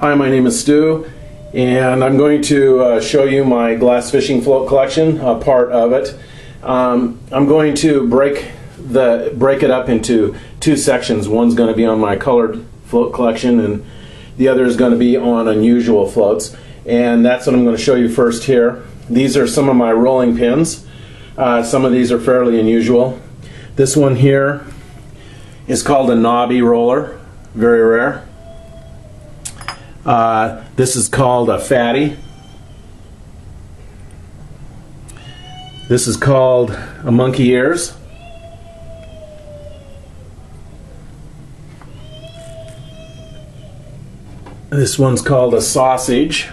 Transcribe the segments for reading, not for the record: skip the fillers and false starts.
Hi, my name is Stu, and I'm going to show you my glass fishing float collection, part of it. I'm going to break it up into two sections. One's going to be on my colored float collection, and the other is going to be on unusual floats. And that's what I'm going to show you first here. These are some of my rolling pins. Some of these are fairly unusual. This one here is called a knobby roller, very rare. This is called a fatty. This is called a monkey ears. This one's called a sausage.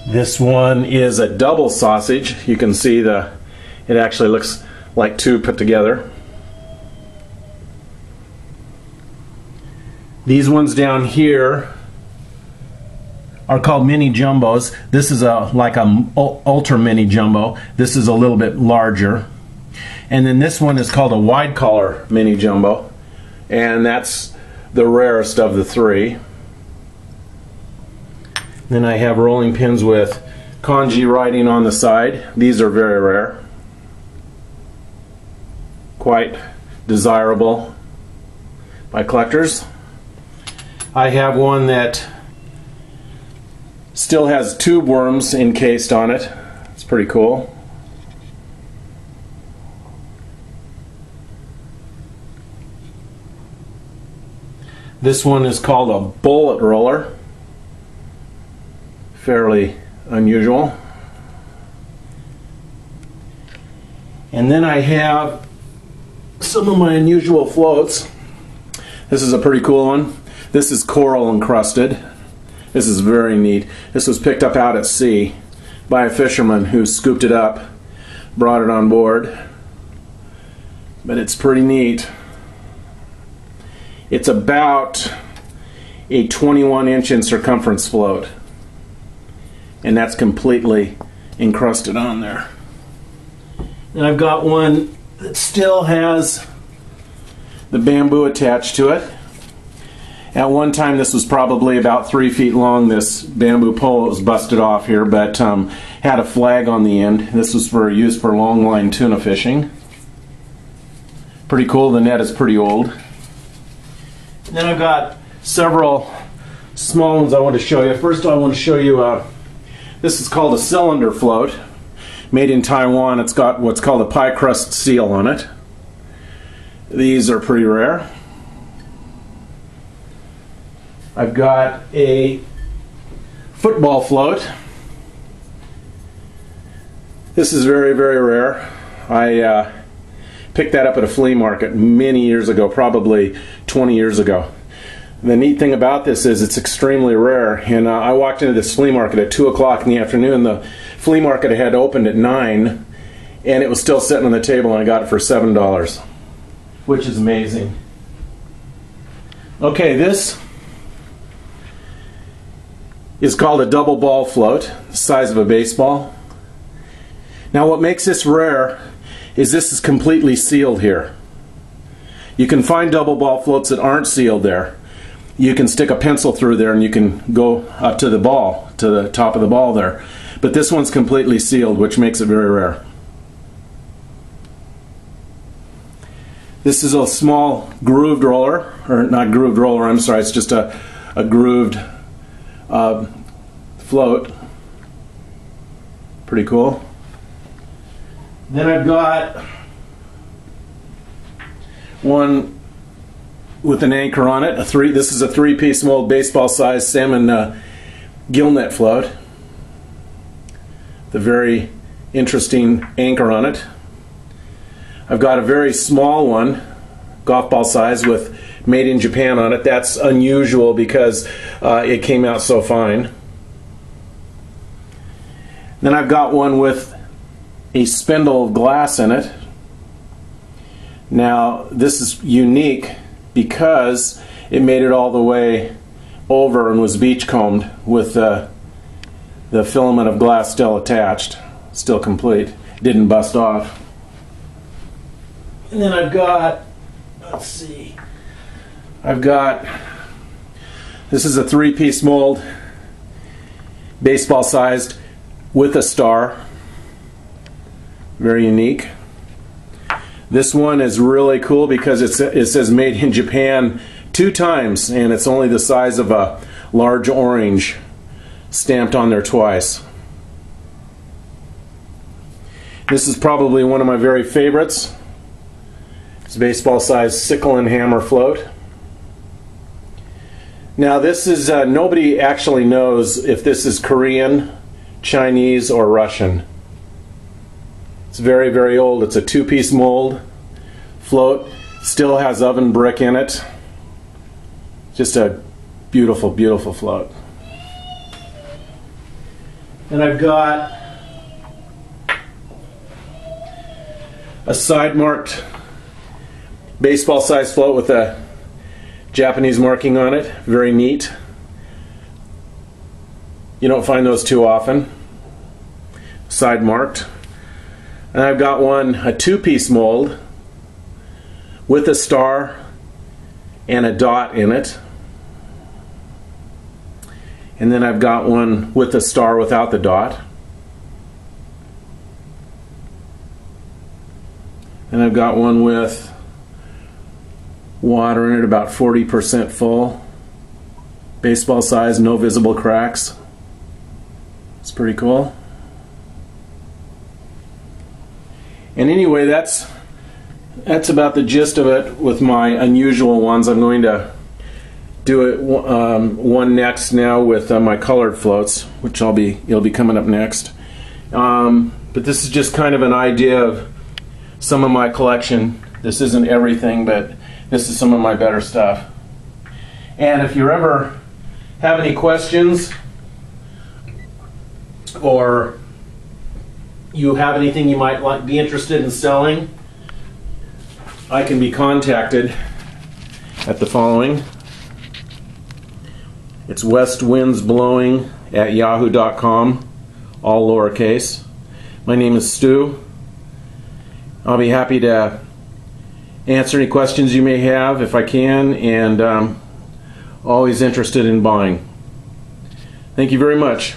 This one is a double sausage. You can see it actually looks like two put together. These ones down here are called mini jumbos. This is like a ultra mini jumbo. This is a little bit larger. And then this one is called a wide collar mini jumbo. And that's the rarest of the three. Then I have rolling pins with kanji writing on the side. These are very rare. Quite desirable by collectors. I have one that still has tube worms encased on it. It's pretty cool. This one is called a bullet roller. Fairly unusual. And then I have some of my unusual floats. This is a pretty cool one. This is coral encrusted. This is very neat. This was picked up out at sea by a fisherman who scooped it up, brought it on board. But it's pretty neat. It's about a 21-inch in circumference float. And that's completely encrusted on there. And I've got one that still has the bamboo attached to it. At one time this was probably about 3 feet long. This bamboo pole was busted off here, but had a flag on the end. This was used for longline tuna fishing. Pretty cool. The net is pretty old. And then I've got several small ones I want to show you. First I want to show you this is called a cylinder float, made in Taiwan. It's got what's called a pie crust seal on it. These are pretty rare. I've got a football float. This is very, very rare. I picked that up at a flea market many years ago, probably 20 years ago. The neat thing about this is it's extremely rare, and I walked into this flea market at 2 o'clock in the afternoon. The flea market had opened at 9, and it was still sitting on the table, and I got it for $7, which is amazing. Okay, this is called a double ball float, the size of a baseball. Now what makes this rare is this is completely sealed here. You can find double ball floats that aren't sealed there. You can stick a pencil through there and you can go up to the ball, to the top of the ball there. But this one's completely sealed, which makes it very rare. This is a small grooved roller, or not grooved roller, I'm sorry, it's just a grooved float. Pretty cool. Then I've got one with an anchor on it. This is a three-piece mold, baseball-sized salmon gill net float. The very interesting anchor on it. I've got a very small one, golf ball size, with made in Japan on it. That's unusual because it came out so fine. Then I've got one with a spindle of glass in it. Now this is unique because it made it all the way over and was beachcombed with the filament of glass still attached, still complete. Didn't bust off. And then I've got, let's see, I've got, this is a 3-piece mold, baseball sized, with a star. Very unique. This one is really cool because it says made in Japan 2 times, and it's only the size of a large orange, stamped on there twice. This is probably one of my very favorites. It's a baseball sized sickle and hammer float. Now this is, nobody actually knows if this is Korean, Chinese, or Russian. It's very, very old. It's a 2-piece mold float. Still has oven brick in it. Just a beautiful, beautiful float. And I've got a side marked baseball sized float with a Japanese marking on it. Very neat. You don't find those too often. Side marked. And I've got one, a 2-piece mold with a star and a dot in it. And then I've got one with a star without the dot. And I've got one with water in it, about 40% full. Baseball size, no visible cracks. It's pretty cool. And anyway, that's about the gist of it with my unusual ones. I'm going to do it one next now with my colored floats, which it'll be coming up next. But this is just kind of an idea of some of my collection. This isn't everything, but this is some of my better stuff. And if you ever have any questions, or you have anything you might be interested in selling, I can be contacted at the following. It's westwindsblowing@yahoo.com, all lowercase. My name is Stu. I'll be happy to answer any questions you may have if I can, and always interested in buying. Thank you very much.